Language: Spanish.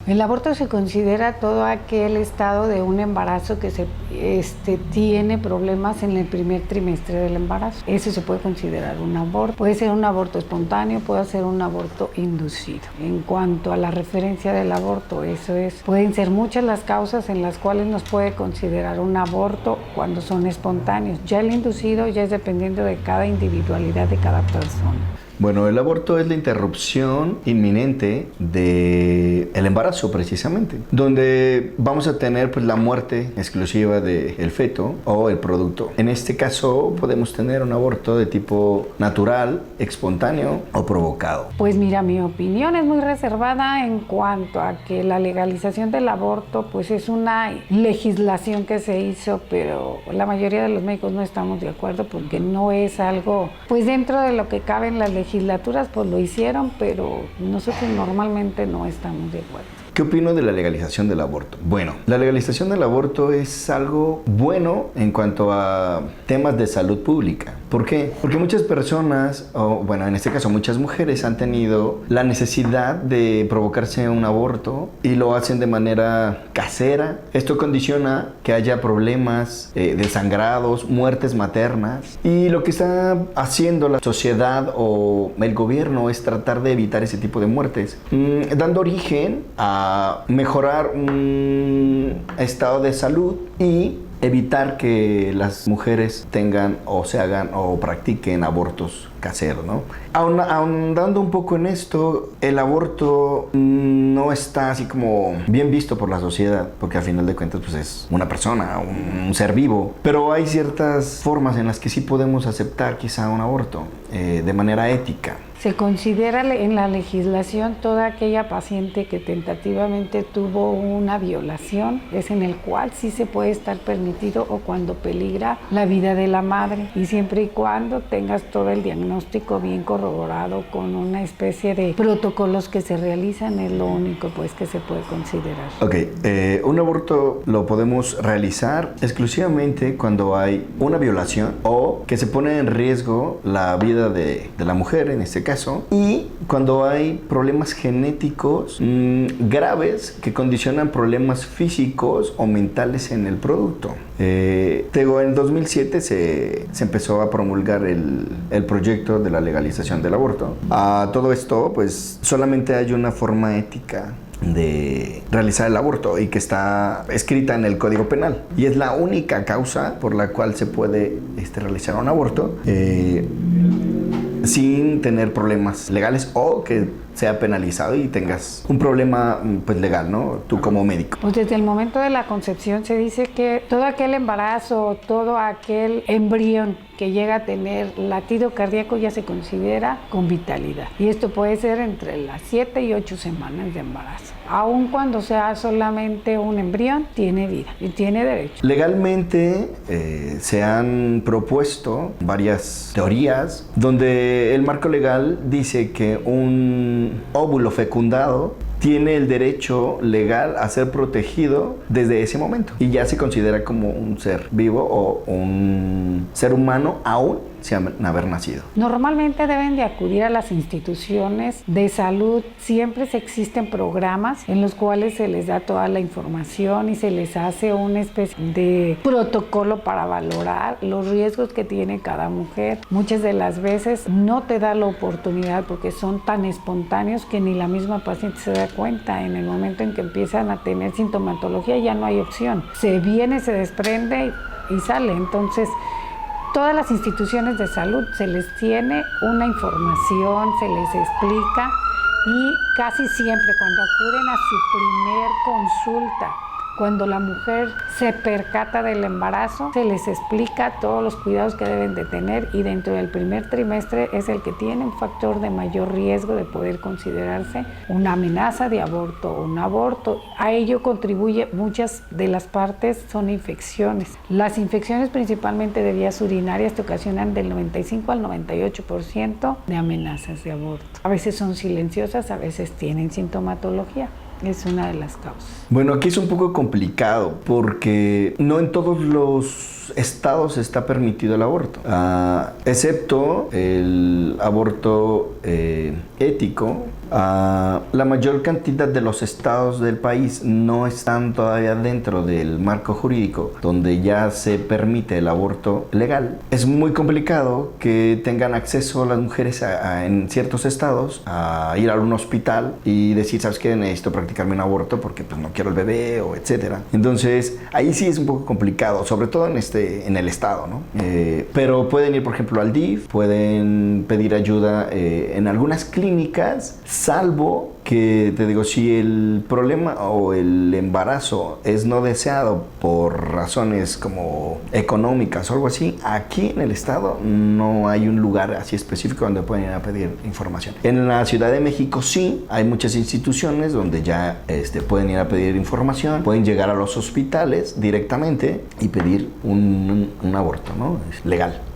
El aborto se considera todo aquel estado de un embarazo que tiene problemas en el primer trimestre del embarazo. Eso se puede considerar un aborto. Puede ser un aborto espontáneo, puede ser un aborto inducido. En cuanto a la referencia del aborto, pueden ser muchas las causas en las cuales nos puede considerar un aborto cuando son espontáneos. Ya el inducido ya es dependiendo de cada individualidad de cada persona. Bueno, el aborto es la interrupción inminente del embarazo, precisamente, donde vamos a tener pues la muerte exclusiva del feto o el producto. En este caso podemos tener un aborto de tipo natural, espontáneo o provocado. Pues mira, mi opinión es muy reservada en cuanto a que la legalización del aborto pues es una legislación que se hizo, pero la mayoría de los médicos no estamos de acuerdo porque no es algo pues dentro de lo que cabe en las legislaturas, pues lo hicieron, pero nosotros normalmente no estamos de acuerdo. ¿Qué opino de la legalización del aborto? Bueno, la legalización del aborto es algo bueno en cuanto a temas de salud pública. ¿Por qué? Porque muchas personas, o bueno, en este caso muchas mujeres han tenido la necesidad de provocarse un aborto y lo hacen de manera casera. Esto condiciona que haya problemas de sangrados, muertes maternas, y lo que está haciendo la sociedad o el gobierno es tratar de evitar ese tipo de muertes, dando origen a mejorar un estado de salud y evitar que las mujeres tengan o se hagan o practiquen abortos caseros, ¿no? Ahondando un poco en esto, el aborto no está así como bien visto por la sociedad, porque al final de cuentas pues es una persona, un ser vivo, pero hay ciertas formas en las que sí podemos aceptar quizá un aborto de manera ética. Se considera en la legislación toda aquella paciente que tentativamente tuvo una violación, es en el cual sí se puede estar permitido o cuando peligra la vida de la madre, y siempre y cuando tengas todo el diagnóstico bien corroborado con una especie de protocolos que se realizan, es lo único pues que se puede considerar. Ok, un aborto lo podemos realizar exclusivamente cuando hay una violación o que se pone en riesgo la vida de la mujer en este caso, y cuando hay problemas genéticos graves que condicionan problemas físicos o mentales en el producto. En 2007 se empezó a promulgar el proyecto de la legalización del aborto. A todo esto, pues solamente hay una forma ética de realizar el aborto y que está escrita en el Código Penal, y es la única causa por la cual se puede realizar un aborto sin tener problemas legales o que sea penalizado y tengas un problema pues legal, ¿no? Tú como médico. Pues desde el momento de la concepción se dice que todo aquel embarazo, todo aquel embrión que llega a tener latido cardíaco ya se considera con vitalidad. Y esto puede ser entre las 7 y 8 semanas de embarazo. Aun cuando sea solamente un embrión, tiene vida y tiene derecho. Legalmente se han propuesto varias teorías donde el marco legal dice que un óvulo fecundado tiene el derecho legal a ser protegido desde ese momento y ya se considera como un ser vivo o un ser humano aún sin haber nacido. Normalmente deben de acudir a las instituciones de salud. Siempre existen programas en los cuales se les da toda la información y se les hace una especie de protocolo para valorar los riesgos que tiene cada mujer. Muchas de las veces no te da la oportunidad porque son tan espontáneos que ni la misma paciente se da cuenta. En el momento en que empiezan a tener sintomatología ya no hay opción. Se viene, se desprende y sale. Entonces, todas las instituciones de salud se les tiene una información, se les explica, y casi siempre cuando acuden a su primer consulta, cuando la mujer se percata del embarazo, se les explica todos los cuidados que deben de tener, y dentro del primer trimestre es el que tiene un factor de mayor riesgo de poder considerarse una amenaza de aborto o un aborto. A ello contribuye muchas de las partes, son infecciones. Las infecciones principalmente de vías urinarias te ocasionan del 95 al 98% de amenazas de aborto. A veces son silenciosas, a veces tienen sintomatología. Es una de las causas. Bueno, aquí es un poco complicado porque no en todos los estados está permitido el aborto, excepto el aborto ético La mayor cantidad de los estados del país no están todavía dentro del marco jurídico donde ya se permite el aborto legal. Es muy complicado que tengan acceso las mujeres en ciertos estados a ir a un hospital y decir, ¿sabes qué? Necesito practicarme un aborto porque pues no quiero el bebé o etcétera. Entonces ahí sí es un poco complicado, sobre todo en el estado, ¿no? Pero pueden ir, por ejemplo, al DIF, pueden pedir ayuda en algunas clínicas, salvo que, te digo, si el problema o el embarazo es no deseado por razones como económicas o algo así, aquí en el estado no hay un lugar así específico donde pueden ir a pedir información. En la Ciudad de México sí, hay muchas instituciones donde ya pueden ir a pedir información, pueden llegar a los hospitales directamente y pedir un aborto, ¿no? Es legal.